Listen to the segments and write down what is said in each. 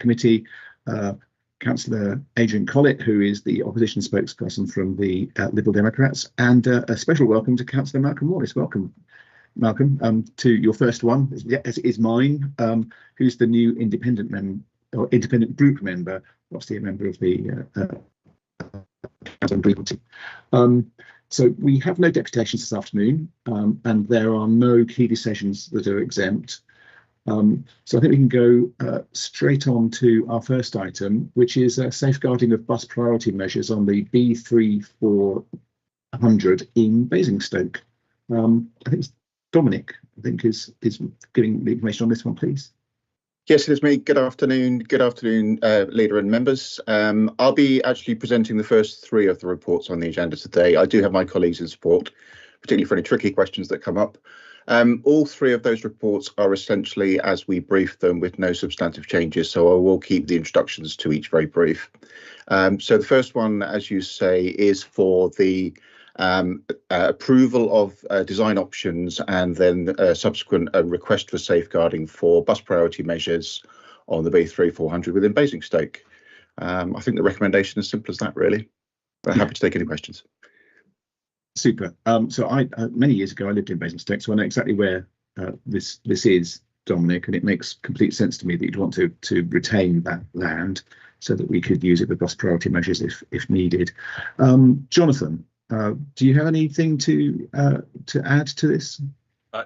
committee, Councillor Adrian Collett, who is the opposition spokesperson from the Liberal Democrats, and a special welcome to Councillor Malcolm Wallace. Welcome, Malcolm, to your first one, as it is mine, who's the new independent group member, obviously a member of the so we have no deputations this afternoon, and there are no key decisions that are exempt. So I think we can go straight on to our first item, which is safeguarding of bus priority measures on the B3400 in Basingstoke. I think it's Dominic, is giving the information on this one, please. Yes, it is me. Good afternoon. Good afternoon, Leader and members. I'll be actually presenting the first three of the reports on the agenda today. I do have my colleagues in support, particularly for any tricky questions that come up. All three of those reports are essentially as we briefed them, with no substantive changes, so I will keep the introductions to each very brief. So the first one, as you say, is for the approval of design options and then subsequent request for safeguarding for bus priority measures on the B3400 within Basingstoke. I think the recommendation is simple as that, really. But happy to take any questions. Super. So I many years ago I lived in Basingstoke, so I know exactly where this is, Dominic, and it makes complete sense to me that you'd want to retain that land so that we could use it with bus priority measures if needed. Jonathan, do you have anything to add to this?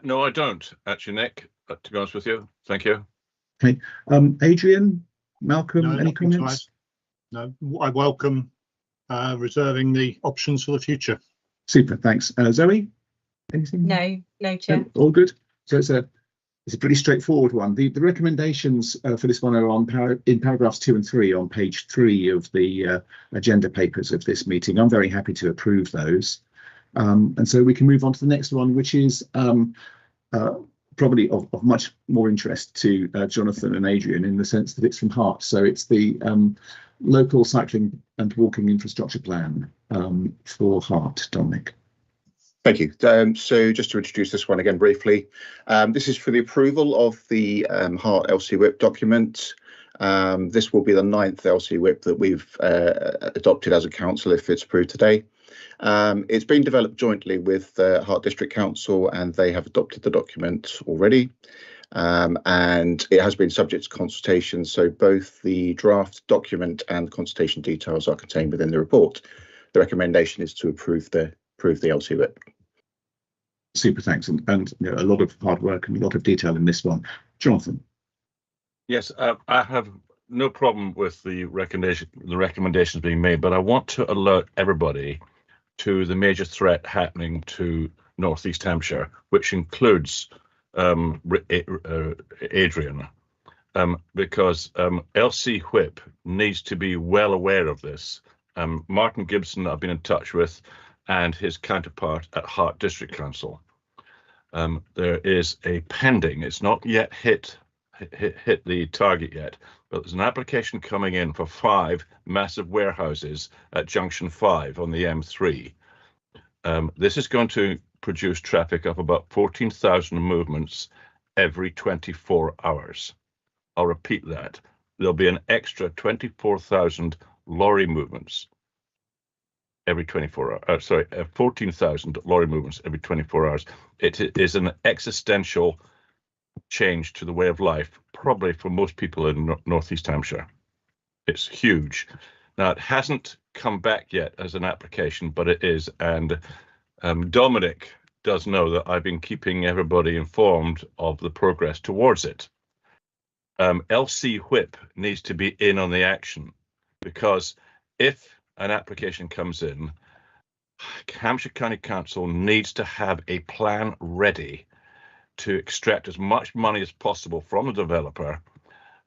No, I don't, actually, Nick, to be honest with you. Thank you. Okay. Adrian, Malcolm, No, any comments? No, I welcome reserving the options for the future. Super, thanks. Zoe, anything? No, Chair. All good. So it's a pretty straightforward one. The recommendations for this one are in paragraphs 2 and 3 on page 3 of the agenda papers of this meeting. I'm very happy to approve those. And so we can move on to the next one, which is probably of much more interest to Jonathan and Adrian, in the sense that it's from Hart. So it's the local cycling and walking infrastructure plan for Hart. Dominic. Thank you. So just to introduce this one again briefly, this is for the approval of the Hart LC Whip document. This will be the 9th LC Whip that we've adopted as a council if it's approved today. It's been developed jointly with Hart District Council, and they have adopted the document already. And it has been subject to consultation, so both the draft document and the consultation details are contained within the report. The recommendation is to approve the LC Whip. Super, thanks, and you know, a lot of hard work and a lot of detail in this one. Jonathan. Yes, I have no problem with the recommendations being made, but I want to alert everybody to the major threat happening to North East Hampshire, which includes Adrian, because LC Whip needs to be well aware of this. Martin Gibson I've been in touch with, and his counterpart at Hart District Council. There is a pending, it's not yet hit the target yet, but there's an application coming in for 5 massive warehouses at Junction 5 on the M3. This is going to produce traffic of about 14,000 movements every 24 hours. I'll repeat that. There'll be an extra 24,000 lorry movements every 24 hours. 14,000 lorry movements every 24 hours. It is an existential change to the way of life, probably for most people in Northeast Hampshire. It's huge. Now, it hasn't come back yet as an application, but it is. And Dominic does know that I've been keeping everybody informed of the progress towards it. LC Whip needs to be in on the action, because if an application comes in, Hampshire County Council needs to have a plan ready to extract as much money as possible from the developer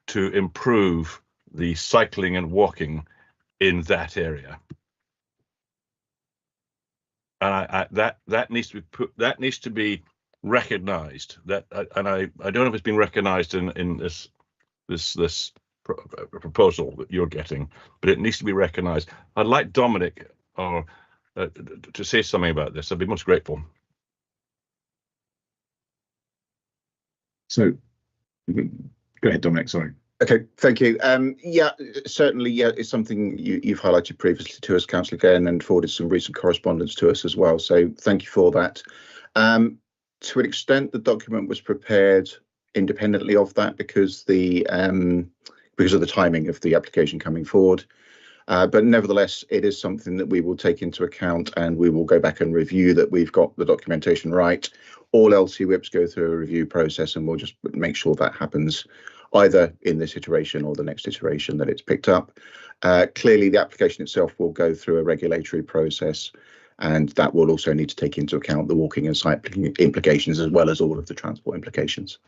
to improve the cycling and walking in that area. And that needs to be recognised. That and I don't know if it's been recognised in this proposal that you're getting, but it needs to be recognised. I'd like Dominic to say something about this. I'd be most grateful. So, go ahead, Dominic. Sorry. Okay, thank you. Yeah, certainly, yeah, it's something you've highlighted previously to us, Councillor Glenn, and forwarded some recent correspondence to us as well. So thank you for that. To an extent, the document was prepared independently of that because of the timing of the application coming forward. But nevertheless, it is something that we will take into account, and we will go back and review that we've got the documentation right. All LC whips go through a review process, and we'll just make sure that happens either in this iteration or the next iteration that it's picked up. Clearly, the application itself will go through a regulatory process, and that will also need to take into account the walking and cycling implications, as well as all of the transport implications.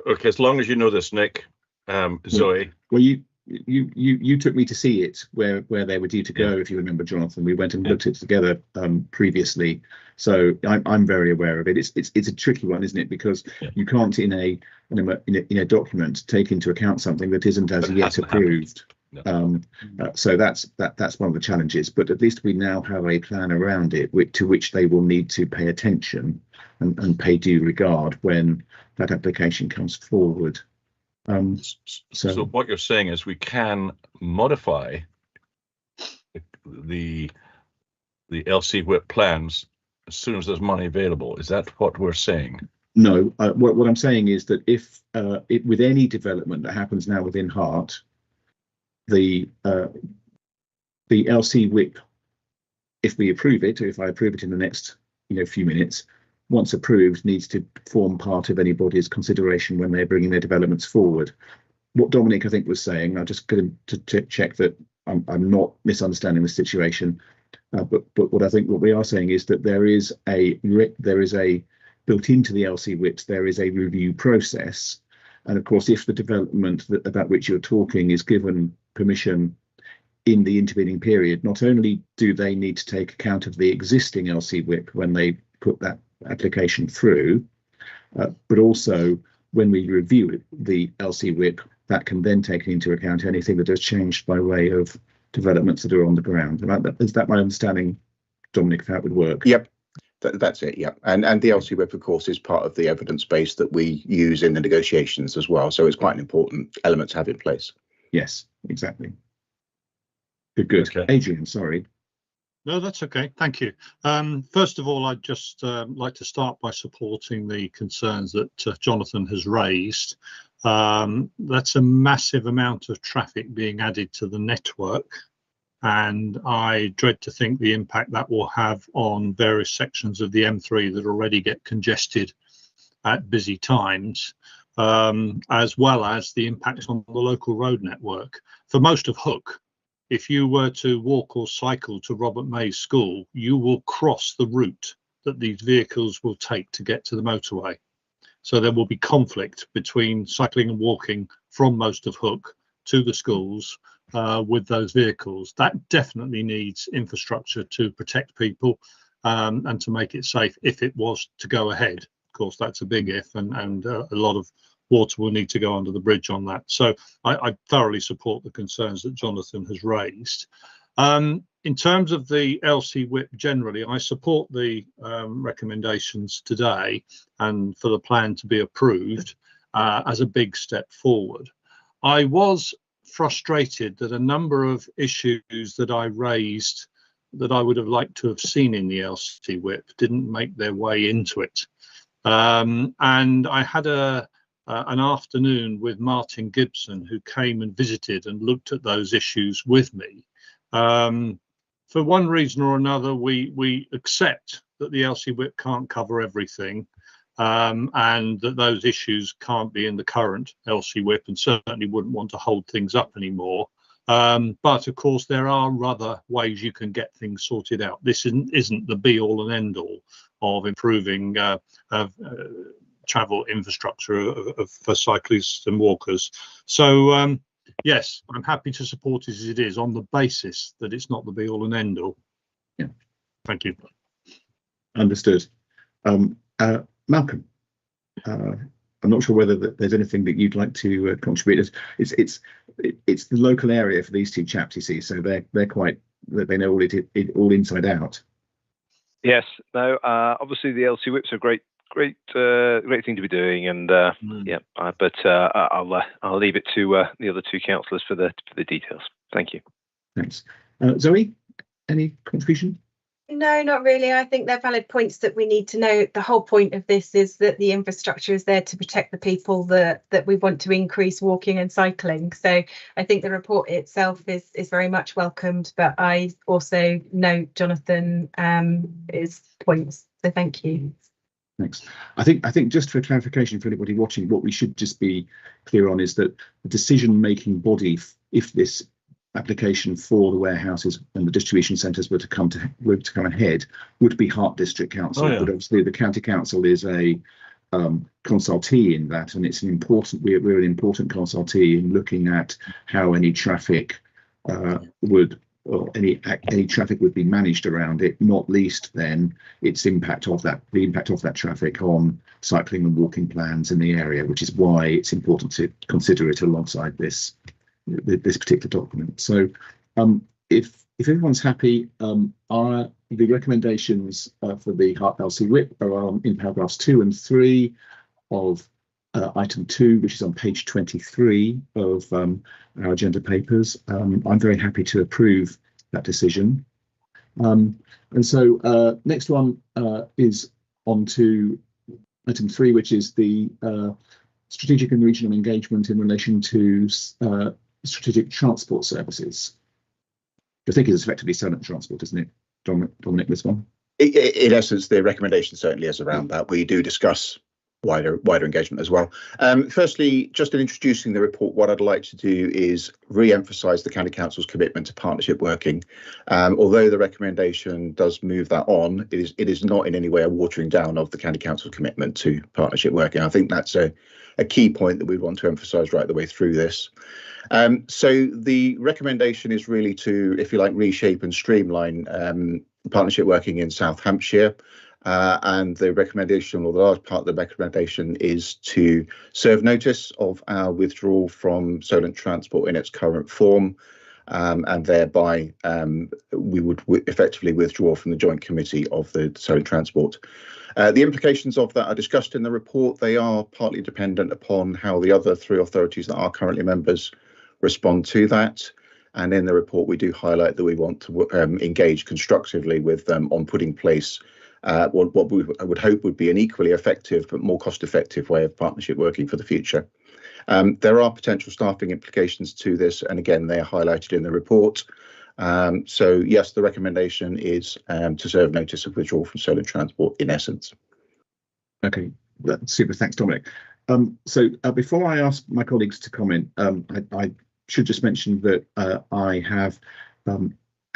Okay, as long as you know this, Nick, Zoe. Well, you took me to see it where they were due to go, if you remember, Jonathan. We went and looked at it together previously, so I'm very aware of it. It's a tricky one, isn't it? Because you can't in a document take into account something that isn't as yet approved. No. So that's one of the challenges. But at least we now have a plan around it, to which they will need to pay attention and pay due regard when that application comes forward. So what you're saying is we can modify the LC whip plans as soon as there's money available. Is that what we're saying? No, what I'm saying is that if with any development that happens now within Hart, the LC whip, if we approve it, or if I approve it in the next few minutes, once approved, needs to form part of anybody's consideration when they're bringing their developments forward. What Dominic, I think, was saying, I'm just going to check that I'm not misunderstanding the situation, but what we are saying is that there is a built into the LC whips, there is a review process, and of course, if the development about which you're talking is given permission in the intervening period, not only do they need to take account of the existing LC whip when they put that application through, but also when we review the LC whip, that can then take into account anything that has changed by way of developments that are on the ground. Is that my understanding, Dominic, of how it would work? Yep, that's it. Yep, and the LC whip, of course, is part of the evidence base that we use in the negotiations as well. So it's quite an important element to have in place. Yes, exactly. Good. Okay. Adrian, sorry. No, that's okay. Thank you. First of all, I'd just like to start by supporting the concerns that Jonathan has raised. That's a massive amount of traffic being added to the network, and I dread to think the impact that will have on various sections of the M3 that already get congested at busy times, as well as the impact on the local road network. For most of Hook, if you were to walk or cycle to Robert May's school, you will cross the route that these vehicles will take to get to the motorway. So there will be conflict between cycling and walking from most of Hook to the schools with those vehicles. That definitely needs infrastructure to protect people and to make it safe if it was to go ahead. Of course, that's a big if, and a lot of water will need to go under the bridge on that. So I thoroughly support the concerns that Jonathan has raised. In terms of the LC whip generally, I support the recommendations today and for the plan to be approved as a big step forward. I was frustrated that a number of issues that I raised that I would have liked to have seen in the LC whip didn't make their way into it. And I had an afternoon with Martin Gibson, who came and visited and looked at those issues with me. For one reason or another, we accept that the LC whip can't cover everything, and that those issues can't be in the current LC whip, and certainly wouldn't want to hold things up anymore. But of course, there are other ways you can get things sorted out. This isn't the be all and end all of improving travel infrastructure for cyclists and walkers. So yes, I'm happy to support it as it is on the basis that it's not the be all and end all. Yeah. Thank you. Understood. Malcolm, I'm not sure whether there's anything that you'd like to contribute. It's the local area for these two chaps, you see, so they're quite, they know all it all inside out. Yes, no, obviously the LC whips are great great thing to be doing, and yeah. But I'll leave it to the other two councillors for the details. Thank you. Thanks, Zoe. Any contribution? No, not really. I think they're valid points that we need to know. The whole point of this is that the infrastructure is there to protect the people that we want to increase walking and cycling. So I think the report itself is very much welcomed, but I also note Jonathan's points. So thank you. Thanks. I think just for clarification for anybody watching, what we should just be clear on is that the decision-making body, if this application for the warehouses and the distribution centres were to come ahead, would be Hart District Council. But obviously the County Council is a consultee in that, and it's an important. We're an important consultee in looking at how any traffic any traffic would be managed around it, not least then the impact of that traffic on cycling and walking plans in the area, which is why it's important to consider it alongside this particular document. So if everyone's happy, the recommendations for the Hart LC whip are in paragraphs 2 and 3 of item 2, which is on page 23 of our agenda papers. I'm very happy to approve that decision. And so next one is on to item 3, which is the strategic and regional engagement in relation to strategic transport services. I think it's effectively Solent Transport, isn't it, Dominic, this one? In essence, the recommendation certainly is around that. We do discuss wider engagement as well. Firstly, just in introducing the report, what I'd like to do is re-emphasise the County Council's commitment to partnership working. Although the recommendation does move that on, it is not in any way a watering down of the County Council's commitment to partnership working. I think that's a key point that we want to emphasise right the way through this. So the recommendation is really to, if you like, reshape and streamline partnership working in South Hampshire. And the recommendation, or the large part of the recommendation, is to serve notice of our withdrawal from Solent Transport in its current form, and thereby we would effectively withdraw from the joint committee of the Solent Transport. The implications of that are discussed in the report. They are partly dependent upon how the other 3 authorities that are currently members respond to that. And in the report, we do highlight that we want to engage constructively with them on putting in place what we would hope would be an equally effective but more cost-effective way of partnership working for the future. There are potential staffing implications to this, and again, they are highlighted in the report. So yes, the recommendation is to serve notice of withdrawal from Solent Transport in essence. Okay, that's super. Thanks, Dominic. So before I ask my colleagues to comment, I should just mention that I have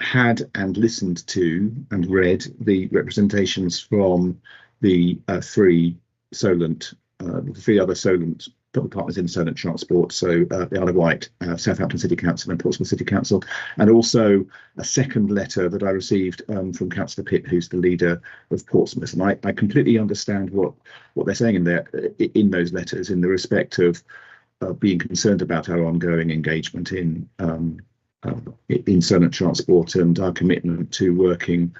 had and listened to and read the representations from the 3 other Solent partners in Solent Transport, so the Isle of Wight, Southampton City Council and Portsmouth City Council, and also a second letter that I received from Councillor Pitt, who's the leader of Portsmouth. And I completely understand what they're saying in those letters, in the respect of being concerned about our ongoing engagement in Solent Transport and our commitment to working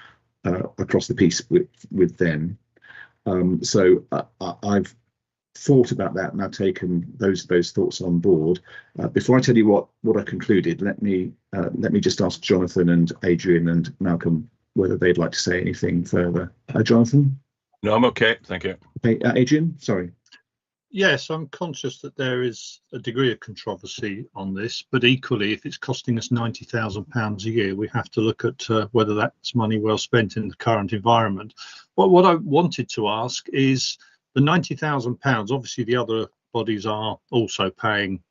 across the piece with them. So I've thought about that, and I've taken those thoughts on board. Before I tell you what I concluded, let me just ask Jonathan and Adrian and Malcolm whether they'd like to say anything further. Jonathan? No, I'm okay, thank you. Okay, Adrian, sorry. Yes, I'm conscious that there is a degree of controversy on this, but equally, if it's costing us £90,000 a year, we have to look at whether that's money well spent in the current environment. What I wanted to ask is, the £90,000, obviously the other bodies are also paying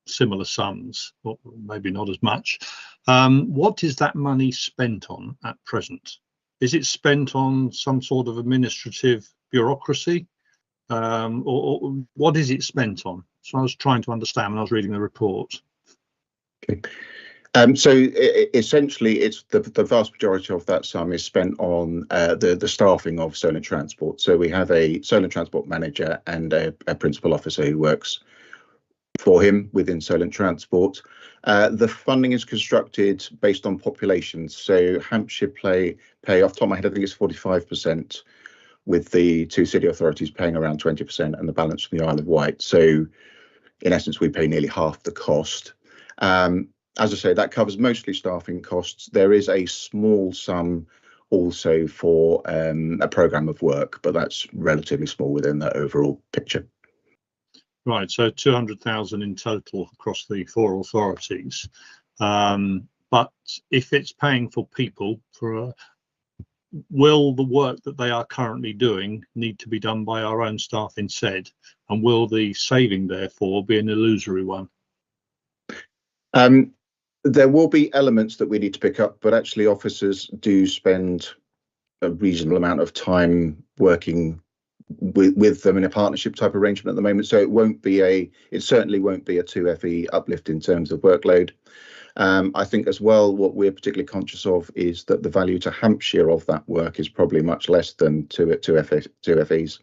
similar sums, or maybe not as much. What is that money spent on at present? Is it spent on some sort of administrative bureaucracy? Or what is it spent on? So I was trying to understand when I was reading the report. Okay. So essentially, it's the vast majority of that sum is spent on the staffing of Solent Transport. So we have a Solent Transport manager and a principal officer who works for him within Solent Transport. The funding is constructed based on populations. So Hampshire pay off the top of my head, I think it's 45% with the two city authorities paying around 20% and the balance from the Isle of Wight. So in essence, we pay nearly half the cost. As I say, that covers mostly staffing costs. There is a small sum also for a programme of work, but that's relatively small within the overall picture. Right, so 200,000 in total across the four authorities. But if it's paying for people, will the work that they are currently doing need to be done by our own staff instead? And will the saving, therefore, be an illusory one? There will be elements that we need to pick up, but actually officers do spend a reasonable amount of time working with them in a partnership type arrangement at the moment. So it certainly won't be a 2FE uplift in terms of workload. I think as well, what we're particularly conscious of is that the value to Hampshire of that work is probably much less than 2FEs.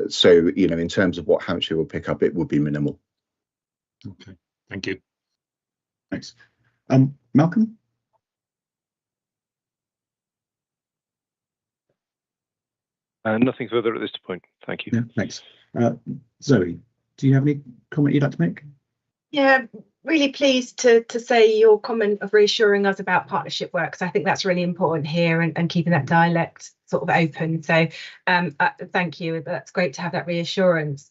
So, in terms of what Hampshire will pick up, it would be minimal. Okay, thank you. Thanks. Malcolm? Nothing further at this point. Thank you. Yeah, thanks. Zoe, do you have any comment you'd like to make? Yeah, really pleased to say your comment of reassuring us about partnership work, because I think that's really important here, and keeping that dialect sort of open. So thank you. That's great to have that reassurance.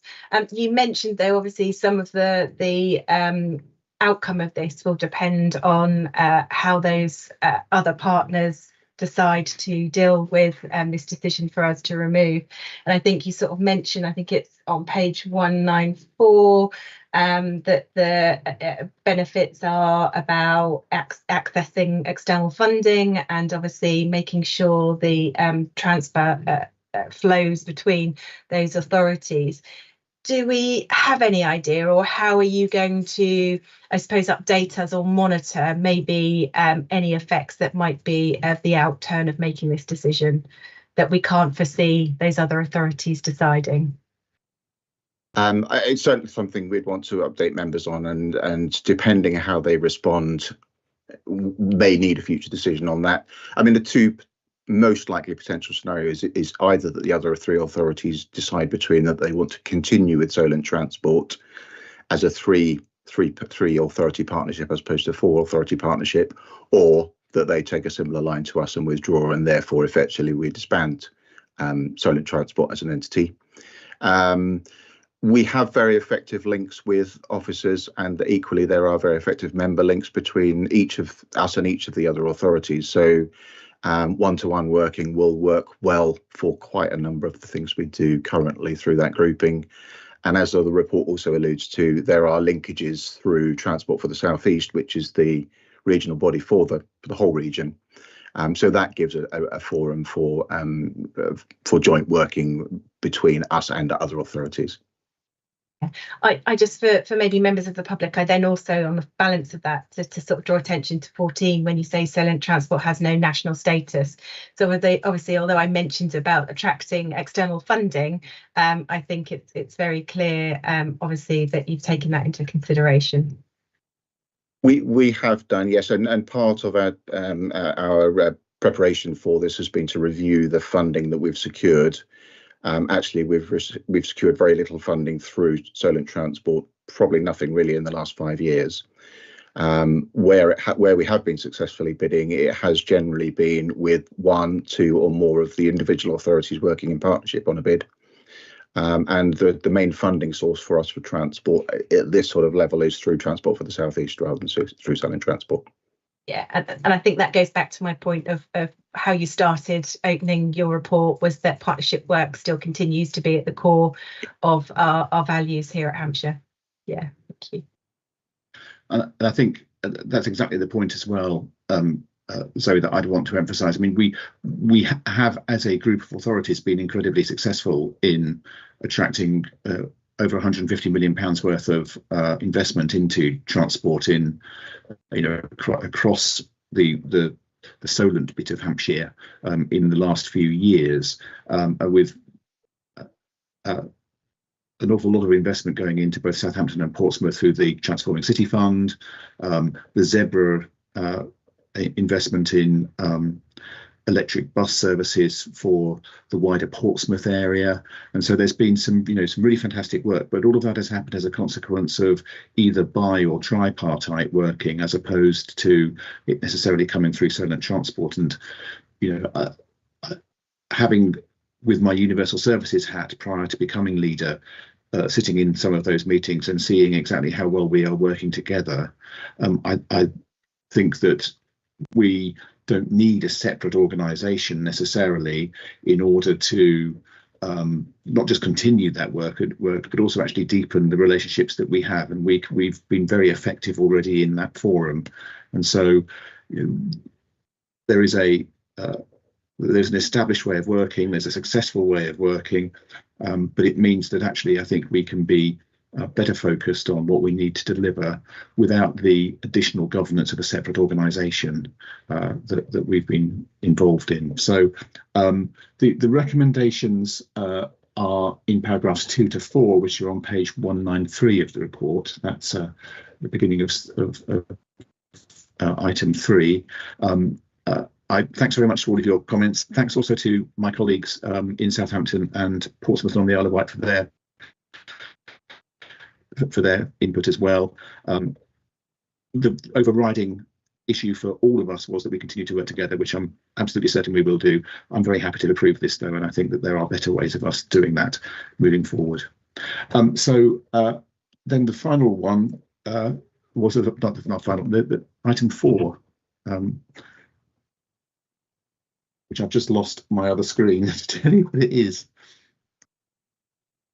You mentioned, though, obviously some of the outcome of this will depend on how those other partners decide to deal with this decision for us to remove. And I think you sort of mentioned, I think it's on page 194, that the benefits are about accessing external funding and obviously making sure the transfer flows between those authorities. Do we have any idea, or how are you going to, I suppose, update us or monitor maybe any effects that might be of the outturn of making this decision that we can't foresee those other authorities deciding? It's certainly something we'd want to update members on, and depending on how they respond, may need a future decision on that. I mean, the two most likely potential scenarios is either that the other three authorities decide between that they want to continue with Solent Transport as a three authority partnership as opposed to 4 authority partnership, or that they take a similar line to us and withdraw, and therefore effectively we disband Solent Transport as an entity. We have very effective links with officers, and equally there are very effective member links between each of us and each of the other authorities. So one-to-one working will work well for quite a number of the things we do currently through that grouping. And as the report also alludes to, there are linkages through Transport for the South East, which is the regional body for the whole region. So that gives a forum for joint working between us and other authorities. I just, for maybe members of the public, I then also, on the balance of that, to sort of draw attention to 14 when you say Solent Transport has no national status. So obviously, although I mentioned about attracting external funding, I think it's very clear, obviously, that you've taken that into consideration. We have done, yes, and part of our preparation for this has been to review the funding that we've secured. Actually, we've secured very little funding through Solent Transport, probably nothing really in the last 5 years. Where we have been successfully bidding, it has generally been with 1, 2 or more of the individual authorities working in partnership on a bid. And the main funding source for us for transport at this sort of level is through Transport for the South East rather than through Solent Transport. Yeah, and I think that goes back to my point of how you started opening your report, was that partnership work still continues to be at the core of our values here at Hampshire. Yeah, thank you. And I think that's exactly the point as well, Zoe, that I'd want to emphasise. I mean, we have, as a group of authorities, been incredibly successful in attracting over £150 million worth of investment into transport in, across the Solent bit of Hampshire in the last few years, with an awful lot of investment going into both Southampton and Portsmouth through the Transforming City Fund, the Zebra investment in electric bus services for the wider Portsmouth area. And so there's been some really fantastic work, but all of that has happened as a consequence of either bi or tripartite working, as opposed to it necessarily coming through Solent Transport. And having, with my universal services hat prior to becoming leader, sitting in some of those meetings and seeing exactly how well we are working together, I think that we don't need a separate organisation necessarily in order to not just continue that work, but also actually deepen the relationships that we have. And we've been very effective already in that forum. And so there's an established way of working, there's a successful way of working, but it means that actually I think we can be better focused on what we need to deliver without the additional governance of a separate organisation that we've been involved in. So the recommendations are in paragraphs 2 to 4, which are on page 193 of the report. That's the beginning of item 3. Thanks very much for all of your comments. Thanks also to my colleagues in Southampton and Portsmouth on the Isle of Wight for their input as well. The overriding issue for all of us was that we continue to work together, which I'm absolutely certain we will do. I'm very happy to approve this though, and I think that there are better ways of us doing that moving forward. So then the final one was not final, the item 4. Which I've just lost my other screen to tell you what it is.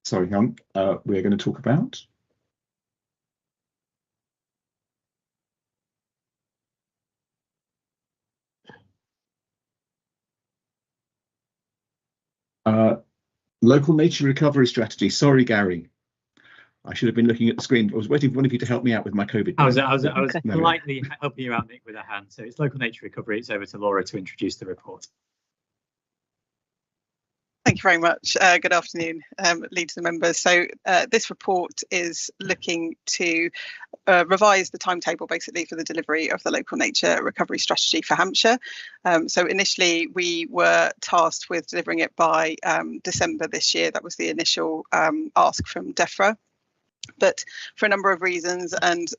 Sorry, we're going to talk about local nature recovery strategy. Sorry, Gary. I should have been looking at the screen. I was waiting for one of you to help me out with my COVID. I was politely helping you out, Nick, with a hand. So it's local nature recovery. It's over to Laura to introduce the report. Thank you very much. Good afternoon, leaders and members. So this report is looking to revise the timetable basically for the delivery of the local nature recovery strategy for Hampshire. So initially we were tasked with delivering it by December this year. That was the initial ask from DEFRA. But for a number of reasons, and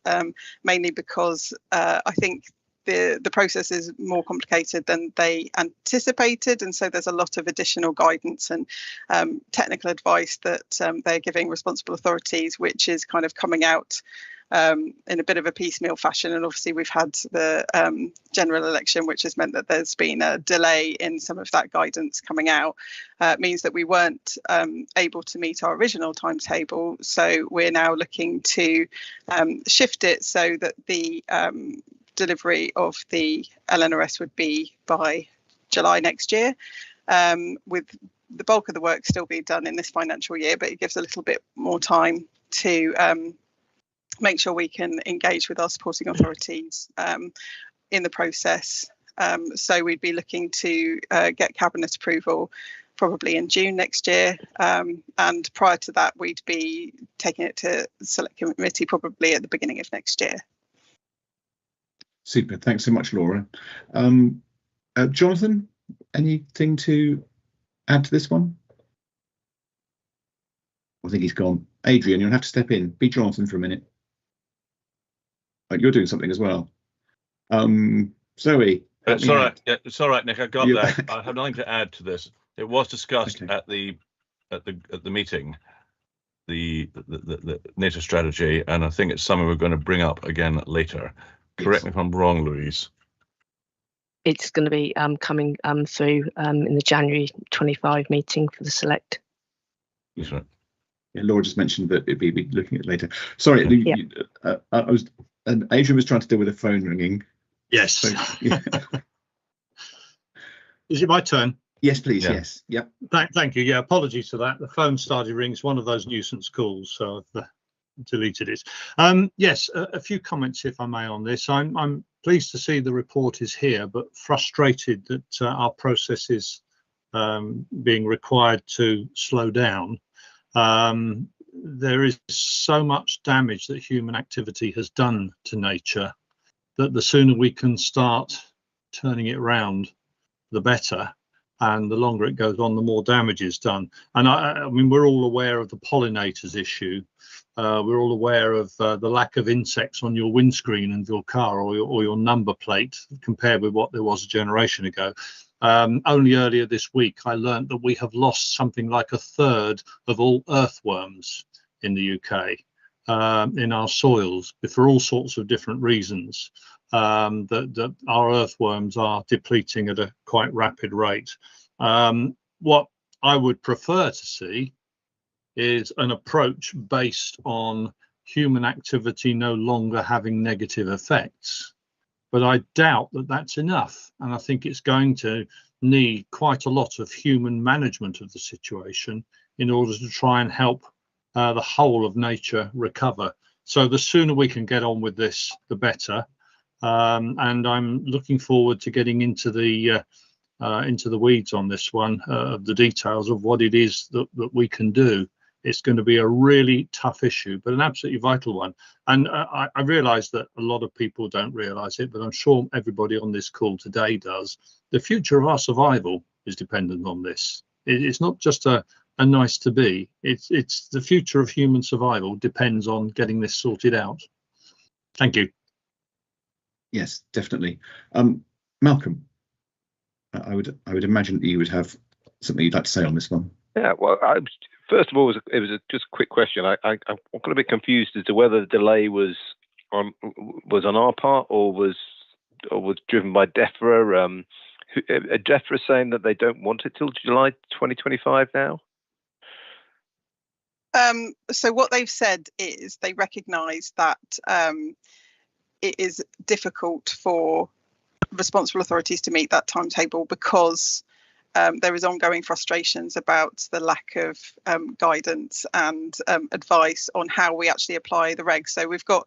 mainly because I think the process is more complicated than they anticipated, and so there's a lot of additional guidance and technical advice that they're giving responsible authorities, which is kind of coming out in a bit of a piecemeal fashion. And obviously we've had the general election, which has meant that there's been a delay in some of that guidance coming out. It means that we weren't able to meet our original timetable, so we're now looking to shift it so that the delivery of the LNRS would be by July next year, with the bulk of the work still being done in this financial year, but it gives a little bit more time to make sure we can engage with our supporting authorities in the process. So we'd be looking to get cabinet approval probably in June next year, and prior to that we'd be taking it to select committee probably at the beginning of next year. Super, thanks so much, Laura. Jonathan, anything to add to this one? I think he's gone. Adrian, you'll have to step in. Be Jonathan for a minute. You're doing something as well. Zoe. It's all right. Yeah, it's all right, Nick. I got that. I have nothing to add to this. It was discussed at the meeting, the NATO strategy, and I think it's something we're going to bring up again later. Correct me if I'm wrong, Louise. It's going to be coming through in the January 25 meeting for the select. That's right. Yeah, Laura just mentioned that it'd be looking at it later. Sorry, and Adrian was trying to deal with a phone ringing. Yes. So, yeah. Is it my turn? Yes, please. Yeah. Yes. Yep. Thank you. Yeah, apologies for that. The phone started ringing. It's one of those nuisance calls, so I've deleted it. Yes, a few comments, if I may, on this. I'm pleased to see the report is here, but frustrated that our process is being required to slow down. There is so much damage that human activity has done to nature that the sooner we can start turning it round, the better. And the longer it goes on, the more damage is done. And I mean, we're all aware of the pollinators issue. We're all aware of the lack of insects on your windscreen of your car or your number plate compared with what there was a generation ago. Only earlier this week, I learned that we have lost something like a third of all earthworms in the UK in our soils for all sorts of different reasons. That our earthworms are depleting at a quite rapid rate. What I would prefer to see is an approach based on human activity no longer having negative effects. But I doubt that that's enough. And I think it's going to need quite a lot of human management of the situation in order to try and help the whole of nature recover. So the sooner we can get on with this, the better. And I'm looking forward to getting into the weeds on this one, the details of what it is that we can do. It's going to be a really tough issue, but an absolutely vital one. And I realise that a lot of people don't realise it, but I'm sure everybody on this call today does. The future of our survival is dependent on this. It's not just a nice to be. It's the future of human survival depends on getting this sorted out. Thank you. Yes, definitely. Malcolm, I would imagine that you would have something you'd like to say on this one. Yeah, well, first of all, it was just a quick question. I got a bit confused as to whether the delay was on our part or was driven by DEFRA. DEFRA saying that they don't want it till July 2025 now. So what they've said is they recognise that it is difficult for responsible authorities to meet that timetable because there is ongoing frustrations about the lack of guidance and advice on how we actually apply the regs. So we've got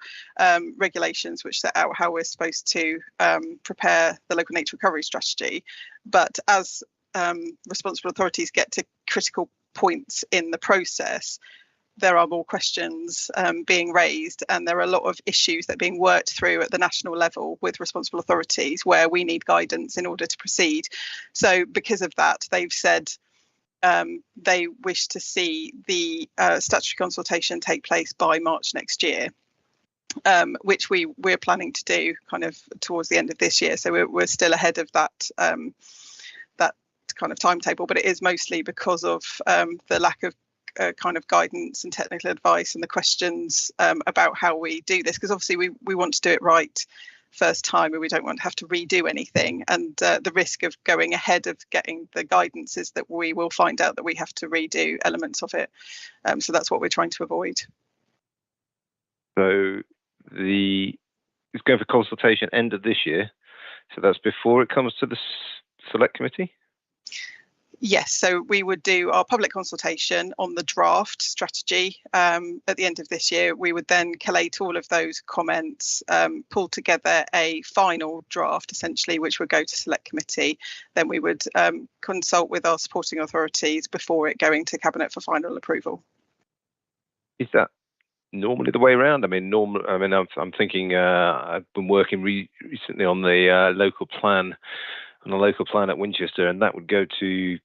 regulations which set out how we're supposed to prepare the local nature recovery strategy. But as responsible authorities get to critical points in the process, there are more questions being raised, and there are a lot of issues that are being worked through at the national level with responsible authorities where we need guidance in order to proceed. So because of that, they've said they wish to see the statutory consultation take place by March next year, which we're planning to do kind of towards the end of this year. So we're still ahead of that that kind of timetable, but it is mostly because of the lack of kind of guidance and technical advice and the questions about how we do this, because obviously we want to do it right first time and we don't want to have to redo anything, and the risk of going ahead of getting the guidance is that we will find out that we have to redo elements of it, so that's what we're trying to avoid. So it's going for consultation end of this year, so that's before it comes to the select committee? Yes, so we would do our public consultation on the draft strategy at the end of this year. We would then collate all of those comments, pull together a final draft, essentially, which would go to select committee. Then we would consult with our supporting authorities before it going to cabinet for final approval. Is that normally the way around? I mean, I'm thinking I've been working recently on the local plan at Winchester, and that would go to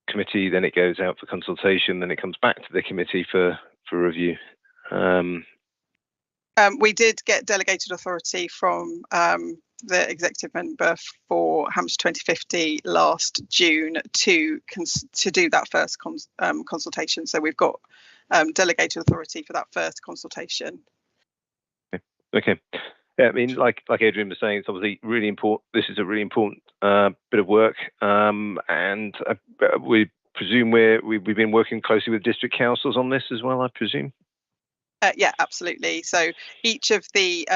committee, then it goes out for consultation, then it comes back to the committee for review. We did get delegated authority from the executive member for H2050 last June to do that first consultation. So we've got delegated authority for that first consultation. Okay. Yeah, I mean, like Adrian was saying, it's obviously really important. This is a really important bit of work, and we presume we've been working closely with district councils on this as well, I presume. Yeah, absolutely. So each of the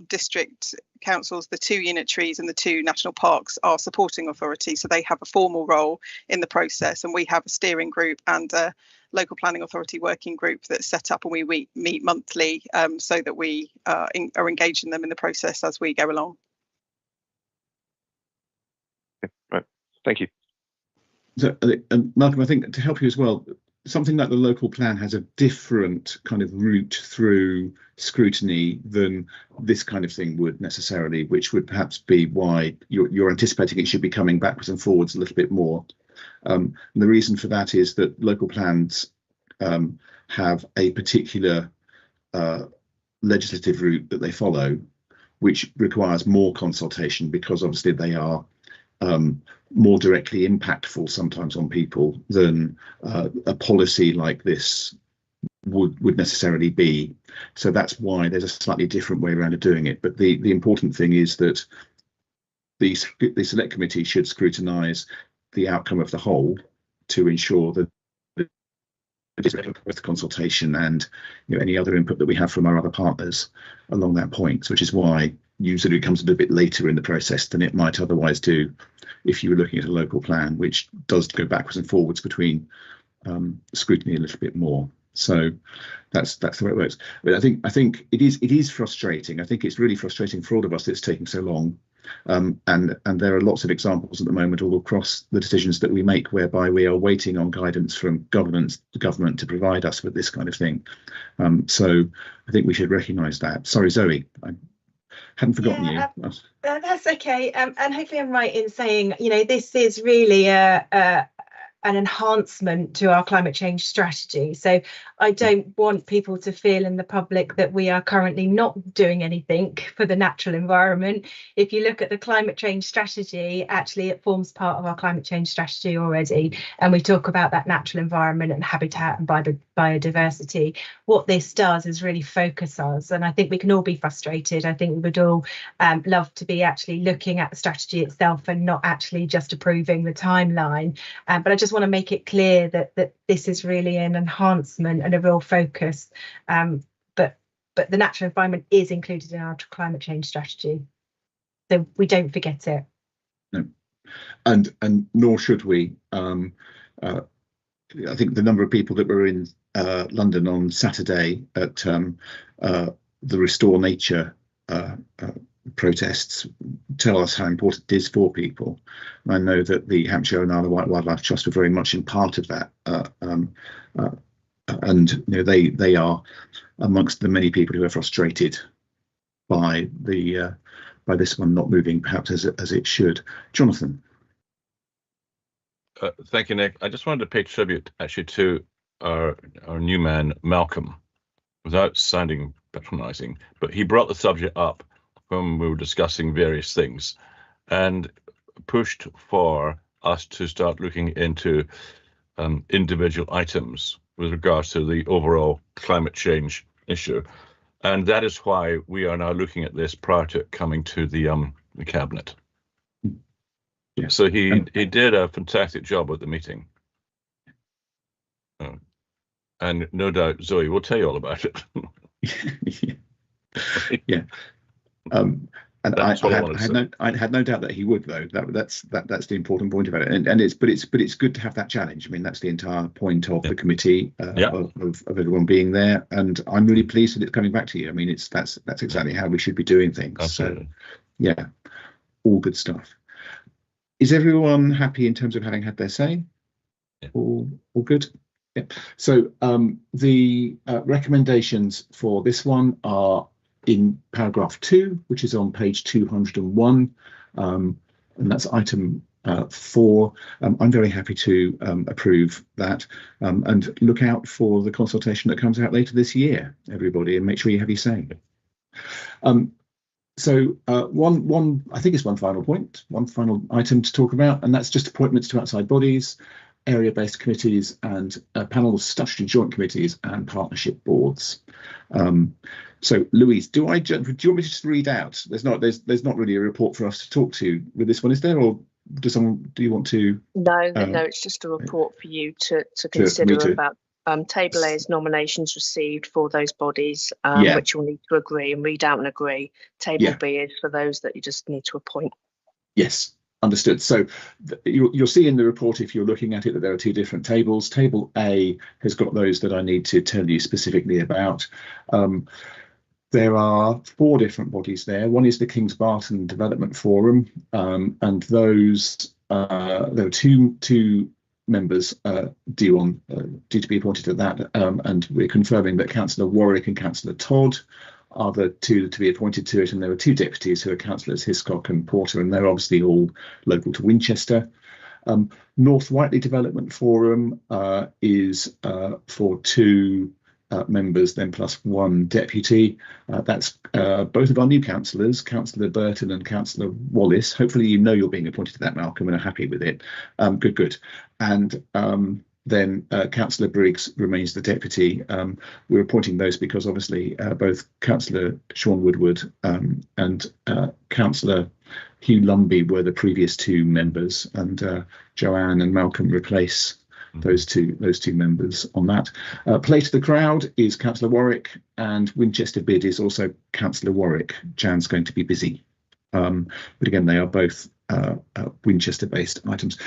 district councils, the 2 unitaries and the 2 national parks are supporting authorities, so they have a formal role in the process, and we have a steering group and a local planning authority working group that's set up, and we meet monthly so that we are engaging them in the process as we go along. Okay, right, thank you. So, Malcolm, I think to help you as well, something like the local plan has a different kind of route through scrutiny than this kind of thing would necessarily, which would perhaps be why you're anticipating it should be coming backwards and forwards a little bit more. And the reason for that is that local plans have a particular legislative route that they follow, which requires more consultation, because obviously they are more directly impactful sometimes on people than a policy like this would necessarily be. So that's why there's a slightly different way around of doing it. But the important thing is that the select committee should scrutinise the outcome of the whole to ensure that with consultation and any other input that we have from our other partners along that point, which is why usually it comes a little bit later in the process than it might otherwise do if you were looking at a local plan, which does go backwards and forwards between scrutiny a little bit more. So that's the way it works. But I think it is frustrating. I think it's really frustrating for all of us that it's taking so long. And there are lots of examples at the moment all across the decisions that we make whereby we are waiting on guidance from the government to provide us with this kind of thing. So I think we should recognise that. Sorry, Zoe, I hadn't forgotten you. That's okay. And hopefully I'm right in saying, this is really an enhancement to our climate change strategy. So I don't want people to feel in the public that we are currently not doing anything for the natural environment. If you look at the climate change strategy, actually it forms part of our climate change strategy already. And we talk about that natural environment and habitat and biodiversity. What this does is really focus us. And I think we can all be frustrated. I think we would all love to be actually looking at the strategy itself and not actually just approving the timeline. But I just want to make it clear that this is really an enhancement and a real focus, but the natural environment is included in our climate change strategy, so we don't forget it. No, and nor should we. I think the number of people that were in London on Saturday at the Restore Nature protests tell us how important it is for people. I know that the Hampshire and Isle of Wight Wildlife Trust were very much in part of that, and they are amongst the many people who are frustrated by this one not moving perhaps as it should. Jonathan. Thank you, Nick. I just wanted to pay tribute actually to our new man Malcolm, without sounding patronising, but he brought the subject up when we were discussing various things and pushed for us to start looking into individual items with regards to the overall climate change issue. And that is why we are now looking at this prior to it coming to the cabinet. Yeah. So he did a fantastic job at the meeting. And no doubt Zoe will tell you all about it. Yeah. And I had no doubt that he would, though. That's the important point about it. And it's good to have that challenge. I mean, that's the entire point of the committee, of everyone being there. And I'm really pleased that it's coming back to you. I mean, that's exactly how we should be doing things. Absolutely. So yeah, all good stuff. Is everyone happy in terms of having had their say? Yeah. All good. Yeah. So the recommendations for this one are in paragraph 2, which is on page 201, and that's item 4. I'm very happy to approve that, and look out for the consultation that comes out later this year, everybody, and make sure you have your say. So one I think is one final item to talk about, and that's just appointments to outside bodies, area-based committees, and panels, statutory joint committees, and partnership boards. So, Louise, do you want me to just read out? There's not really a report for us to talk to with this one, is there? Or do you want to? No, it's just a report for you to consider about Table A's nominations received for those bodies, which you'll need to agree and read out and agree. Table B is for those that you just need to appoint. Yes. Understood. So you'll see in the report, if you're looking at it, that there are 2 different tables. Table A has got those that I need to tell you specifically about. There are 4 different bodies there. One is the Kings Barton Development Forum, and those there are two members due to be appointed to that, and we're confirming that Councillor Warwick and Councillor Todd are the two to be appointed to it, and there are two deputies who are Councillors Hiscock and Porter, and they're obviously all local to Winchester. North Whiteley Development Forum is for 2 members, then plus 1 deputy. That's both of our new councillors, Councillor Burton and Councillor Wallace. Hopefully you know you're being appointed to that, Malcolm, and are happy with it. Good. And then Councillor Briggs remains the deputy. We're appointing those because obviously both Councillor Sean Woodward and Councillor Hugh Lumby were the previous 2 members, and Joanne and Malcolm replace those two members on that. Play to the crowd is Councillor Warwick, and Winchester bid is also Councillor Warwick. Jan's going to be busy, but again they are both Winchester-based items.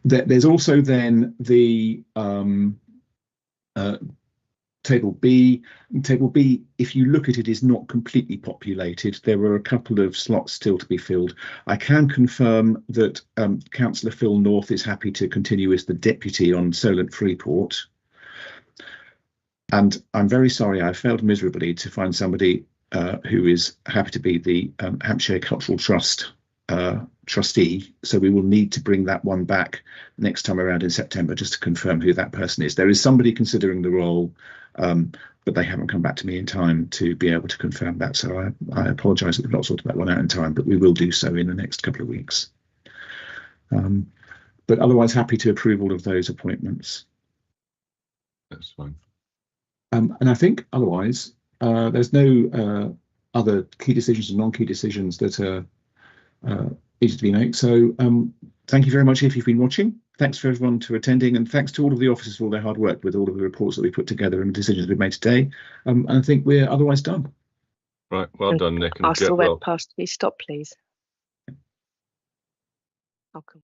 There's also then the Table B. Table B, if you look at it, is not completely populated. There were a couple of slots still to be filled. I can confirm that Councillor Phil North is happy to continue as the deputy on Solent Freeport. And I'm very sorry, I failed miserably to find somebody who is happy to be the Hampshire Cultural Trust trustee, so we will need to bring that one back next time around in September just to confirm who that person is. There is somebody considering the role, but they haven't come back to me in time to be able to confirm that, so I apologise that we've not sorted that one out in time, but we will do so in the next couple of weeks. But otherwise happy to approve all of those appointments. That's fine. And I think otherwise there's no other key decisions and non-key decisions that are easy to be made. So thank you very much if you've been watching. Thanks for everyone to attending, and thanks to all of the officers for all their hard work with all of the reports that we put together and the decisions we've made today. And I think we're otherwise done. Right, well done, Nick. And Ask the webcast to be stopped, please. Welcome.